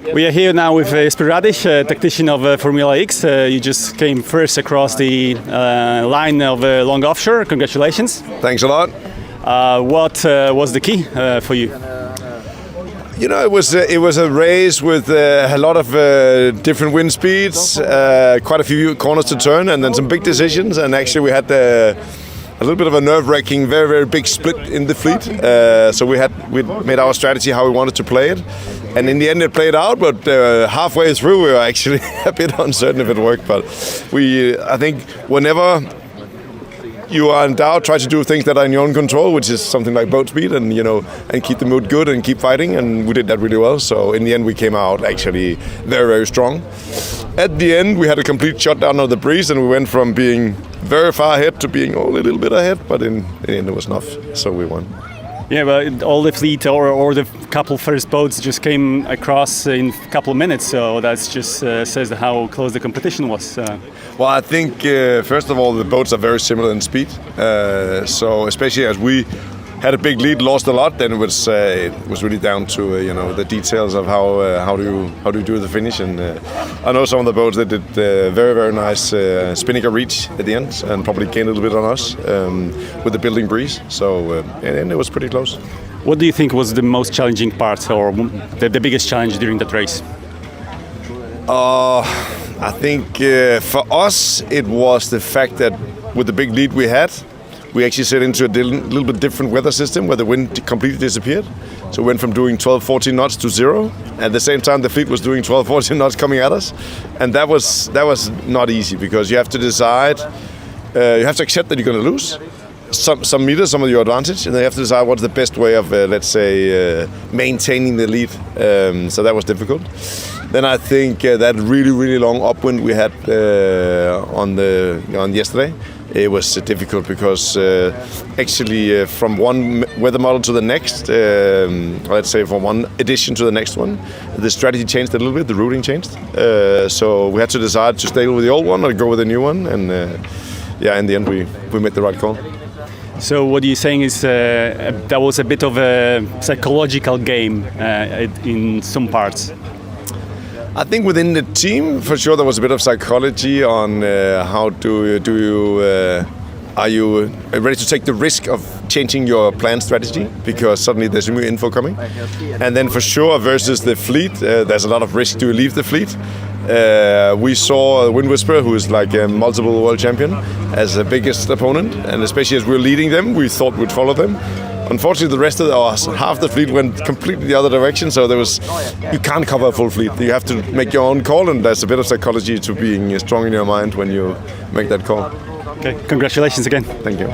We are here now with Jesper Radich, tactician of Formula X. You just came first across the line of long offshore. Congratulations. Thanks a lot. What was the key for you? You know, it was a race with a lot of different wind speeds, quite a few corners to turn, and then some big decisions. And actually, we had a little bit of a nerve-wracking, very, very big split in the fleet. So we made our strategy how we wanted to play it, and in the end, it played out. But halfway through, we were actually a bit uncertain if it worked. But I think, whenever you are in doubt, try to do things that are in your own control, which is something like boat speed, and and keep the mood good and keep fighting, and we did that really well. So in the end, we came out actually very, very strong. At the end, we had a complete shutdown of the breeze, and we went from being very far ahead to being only a little bit ahead, but in the end, it was enough, so we won. Yeah, but all the fleet or the couple first boats just came across in a couple of minutes, so that just says how close the competition was. Well, I think first of all, the boats are very similar in speed, so especially as we had a big lead, lost a lot, then it was really down to the details of how do you do the finish. And I know some of the boats that did very, very nice spinnaker reach at the end, and probably gained a little bit on us with the building breeze. So and it was pretty close. What do you think was the most challenging part, or the biggest challenge during that race? I think for us it was the fact that with the big lead we had, we actually set into a little bit different weather system where the wind completely disappeared. So we went from doing 12-14 knots to 0. At the same time, the fleet was doing 12-14 knots coming at us. And that was not easy, because you have to decide, you have to accept that you're going to lose some meters, some of your advantage, and then you have to decide what's the best way of, let's say, maintaining the lead. So that was difficult. Then I think that really, really long upwind we had on yesterday, it was difficult because actually from one weather model to the next, let's say from one edition to the next one, the strategy changed a little bit, the routing changed. So we had to decide to stay with the old one or go with the new one, and in the end we made the right call. So what you're saying is that was a bit of a psychological game in some parts. I think within the team, for sure, there was a bit of psychology on how are you ready to take the risk of changing your plan strategy, because suddenly there's new info coming. And then for sure, versus the fleet, there's a lot of risk to leave the fleet. We saw Wind Whisperer, who is like a multiple world champion, as the biggest opponent, and especially as we're leading them, we thought we'd follow them. Unfortunately, the rest of half the fleet went completely the other direction, so you can't cover a full fleet. You have to make your own call, and there's a bit of psychology to being strong in your mind when you make that call. Okay, congratulations again. Thank you.